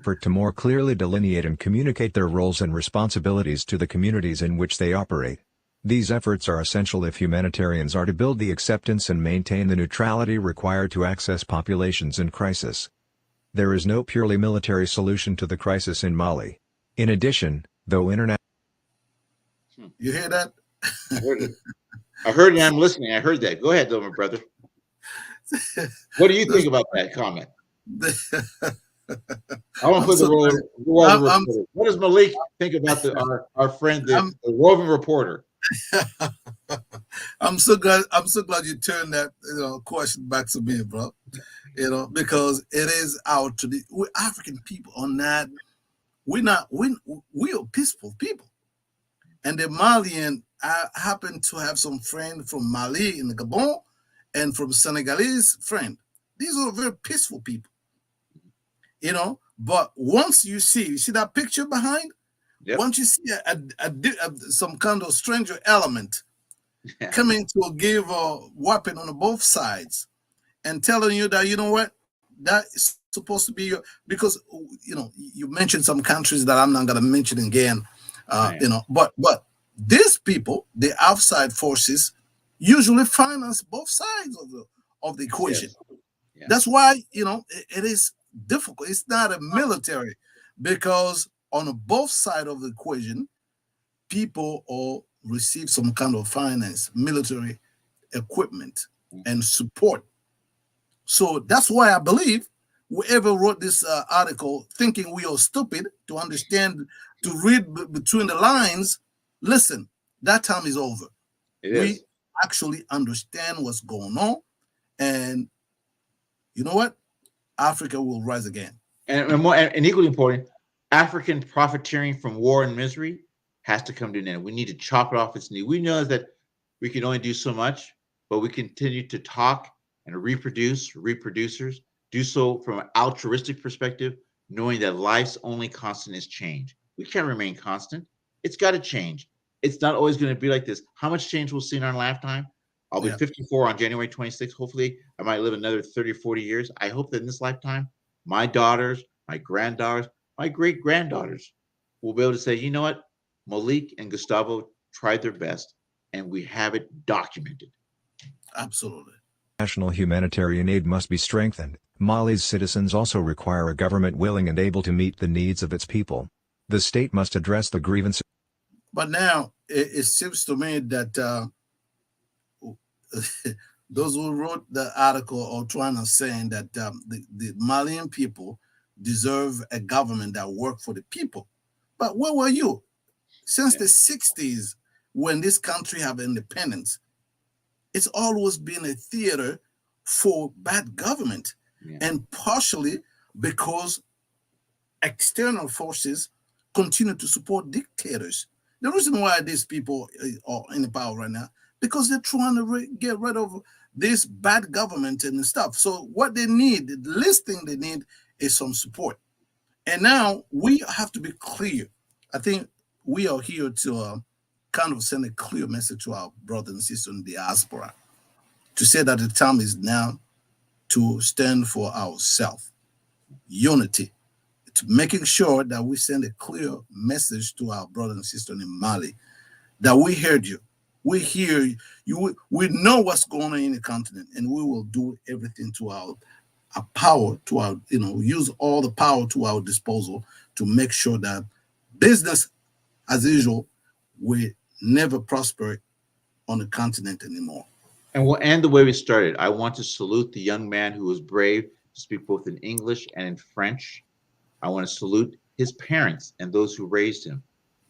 For to more clearly delineate and communicate their roles and responsibilities to the communities in which they operate. These efforts are essential if humanitarians are to build the acceptance and maintain the neutrality required to access populations in crisis. There is no purely military solution to the crisis in Mali. In addition, though international You hear that? I heard it. I heard it and I'm listening. I heard that. Go ahead, though, my brother. What do you think about that comment? I want to I'm put the so glad. roving I'm reporter. What does Malik think about our friend, I'm the roving reporter? I'm so glad you turned that question back to me, bro. Because it is our tradition. We're African people on that. We are peaceful people. And the Malian, I happen to have some friend from Mali in the Gabon and from Senegalese friend. These are very peaceful people. But once you see that picture behind, Yep. once you see some kind of stranger element coming to give a weapon on both sides and telling you that, you know what, that is supposed to be because you mentioned some countries that I'm not going to mention again. Right. But these people, the outside forces, usually finance both sides of the equation. Yes. Yeah. That's why it is difficult. It's not a military because on both sides of the equation, people all receive some kind of finance, military equipment, and support. So that's why I believe whoever wrote this article thinking we are stupid to understand, to read between the lines, listen, that time is over. It We is. actually understand what's going on. And you know what? Africa will rise again. And equally important, African profiteering from war and misery has to come to an end. We need to chop it off its knee. We know that we can only do so much, but we continue to talk and reproduce, reproducers, do so from an altruistic perspective, knowing that life's only constant is change. We can't remain constant. It's got to change. It's not always going to be like this. How much change we'll see in our lifetime? I'll be Yeah, 54 on January 26th. Hopefully, I might live another 30 or 40 years. I hope that in this lifetime, my daughters, my granddaughters, my great granddaughters will be able to say, you know what? Malik and Gustavo tried their best, and we have it documented. absolutely. National humanitarian aid must be strengthened. Mali's citizens also require a government willing and able to meet the needs of its people. The state must address the grievances. But now it seems to me that those who wrote the article are trying to saying that the Malian people deserve a government that work for the people. But where were you since Yeah. the 60s when this country have independence? It's always been a theater for bad government, Yeah. and partially because external forces continue to support dictators. The reason why these people are in power right now, because they're trying to get rid of this bad government and stuff. So what they need, the least thing they need is some support. And now we have to be clear. I think we are here to kind of send a clear message to our brothers and sisters in the diaspora to say that the time is now to stand for ourselves, unity, to making sure that we send a clear message to our brothers and sisters in Mali that we heard you. We hear you. We know what's going on in the continent, and we will do everything to our power, to our, use all the power to our disposal to make sure that business as usual will never prosper on the continent anymore. And we'll end the way we started. I want to salute the young man who was brave to speak both in English and in French. I want to salute his parents and those who raised him.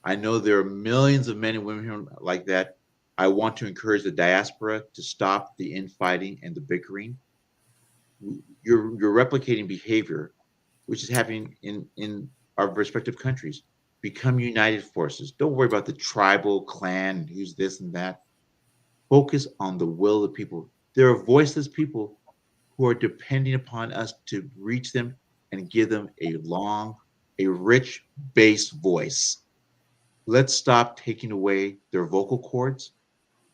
I know there are millions of men and women like that. I want to encourage the diaspora to stop the infighting and the bickering. You're replicating behavior which is happening in our respective countries. Become united forces. Don't worry about the tribal clan, who's this and that. Focus on the will of the people. There are voiceless people who are depending upon us to reach them and give them a rich bass voice. Let's stop taking away their vocal cords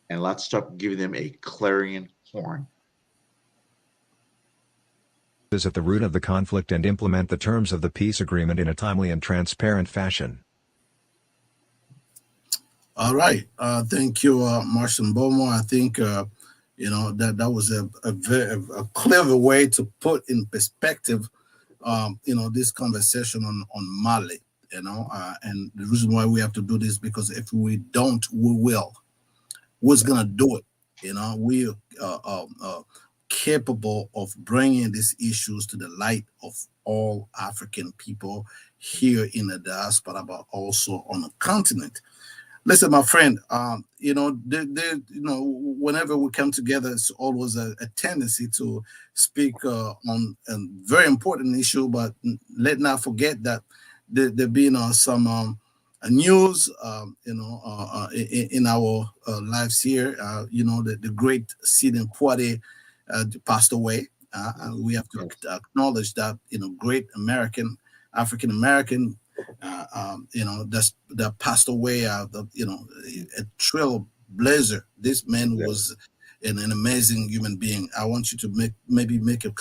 and let's stop giving them a clarion horn. Is at the root of the conflict and implement the terms of the peace agreement in a timely and transparent fashion. All right. Thank you, Martian Bomo. I think that was a very clever way to put in perspective, this conversation on Mali. And the reason why we have to do this because if we don't, we will. Who's gonna do it? We are capable of bringing these issues to the light of all African people here in the diaspora, but also on the continent. Listen, my friend, whenever we come together, it's always a tendency to speak on a very important issue, but let not forget that there been some news, in our lives here. The great Sidney Poitier passed away. And we have to acknowledge that, great African American, that passed away. A trailblazer. This man was an amazing human being. I want you to maybe make a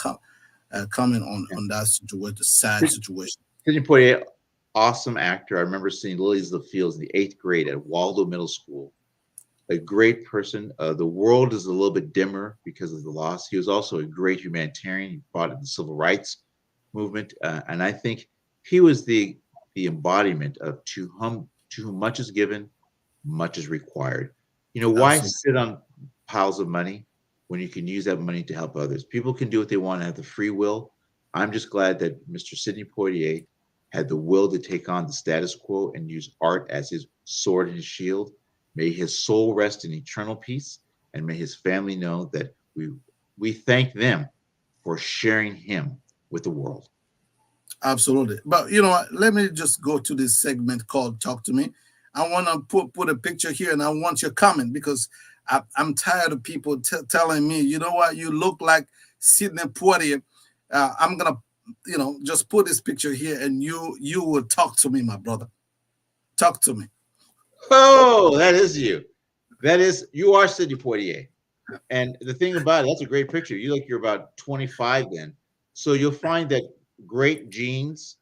comment on that situation, the sad situation. Sidney Poitier, awesome actor. I remember seeing Lilies of the Fields in the 8th grade at Waldo Middle School. A great person. The world is a little bit dimmer because of the loss. He was also a great humanitarian. He fought in the civil rights movement, and I think He was the embodiment of to whom much is given, much is required. You know, why Absolutely. sit on piles of money when you can use that money to help others? People can do what they want and have the free will. I'm just glad that Mr. Sidney Poitier had the will to take on the status quo and use art as his sword and his shield. May his soul rest in eternal peace, and may his family know that we thank them for sharing him with the world. Absolutely. But you know what? Let me just go to this segment called Talk to Me. I want to put a picture here and I want your comment because I'm tired of people telling me, you know what, you look like Sidney Poitier. I'm going to, just put this picture here and you will talk to me, my brother. Talk to me. Oh, that is you. You are Sidney Poitier. And the thing about it, that's a great picture. You look you're about 25 then. So you'll find that great genes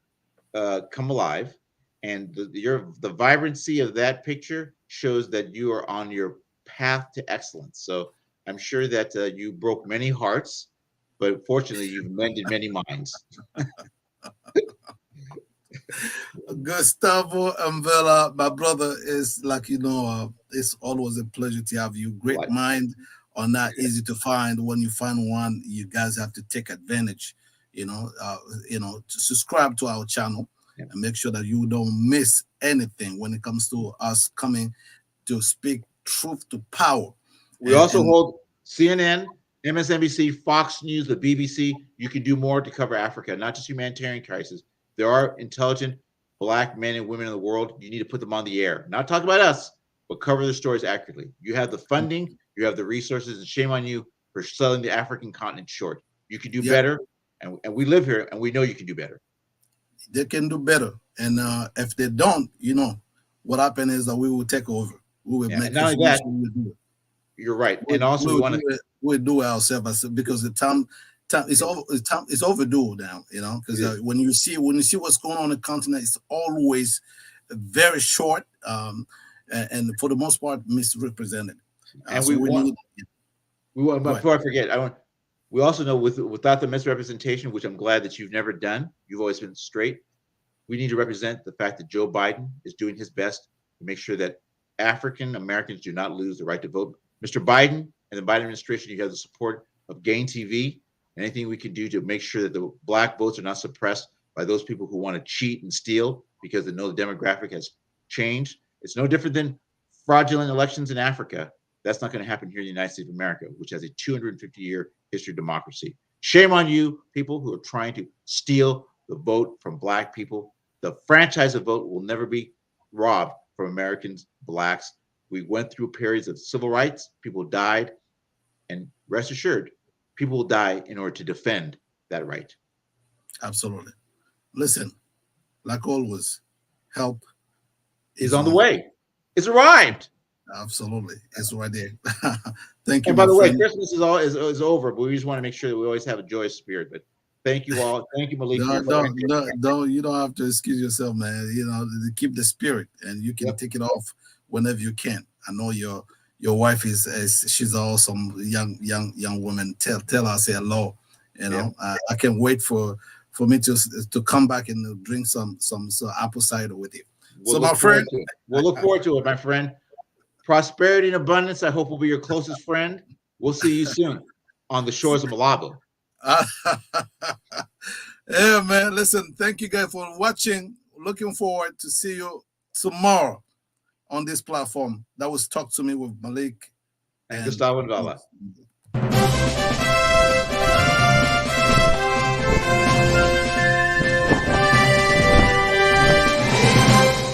come alive, and the vibrancy of that picture shows that you are on your path to excellence. So I'm sure that you broke many hearts, but fortunately you've mended many minds. Gustavo Vela, my brother, is like, it's always a pleasure to have you. Great Like, mind are not easy to find. When you find one, you guys have to take advantage, to subscribe to our channel yeah. and make sure that you don't miss anything when it comes to us coming to speak truth to power. We also And hold CNN, MSNBC, Fox News, the BBC. You can do more to cover Africa, not just humanitarian crisis. There are intelligent Black men and women in the world. You need to put them on the air. Not talk about us, but cover the stories accurately. You have the funding, you have the resources, and shame on you for selling the African continent short. You can do yeah, better, and we live here, and we know you can do better. they can do better. And if they don't, what happenens is that we will take over. We will Yeah, and make not only information. that, We will do it. you're right. we And also, we we want to. we do it ourselves because the time it's overdue now. Because when you see what's going on in the continent, it's always very short, and for the most part misrepresented. And So we need. we want. Go ahead. Before I forget, I want. We also know without the misrepresentation, which I'm glad that you've never done, you've always been straight. We need to represent the fact that Joe Biden is doing his best to make sure that African Americans do not lose the right to vote. Mr. Biden and the Biden administration, you have the support of Gain TV. Anything we can do to make sure that the Black votes are not suppressed by those people who want to cheat and steal because they know the demographic has changed. It's no different than fraudulent elections in Africa. That's not going to happen here in the United States of America, which has a 250-year history of democracy. Shame on you, people who are trying to steal the vote from Black people. The franchise of vote will never be robbed from Americans, Blacks. We went through periods of civil rights. People died. And rest assured, people will die in order to defend that right. Absolutely. Listen, like always, help Is is on the on. way. It's arrived. Absolutely, it's right there. Thank you, And by my the way, friend. Christmas is over, but we just want to make sure that we always have a joyous spirit. But thank you all. Thank you, Malik, for your Don't you don't have to excuse yourself, man. Keep the spirit, and you can Yep. take it off whenever you can. I know your wife is she's an awesome young woman. Tell her I say hello. Yep. I can't wait for me to come back and drink some apple cider with you. So my friend, We'll look forward to it, my friend. Prosperity and abundance, I hope, will be your closest friend. We'll see you soon on the shores of Malabo. yeah, man. Listen, thank you guys for watching. Looking forward to see you tomorrow on this platform. That was Talk to Me with Malik And Gustavo Vala. and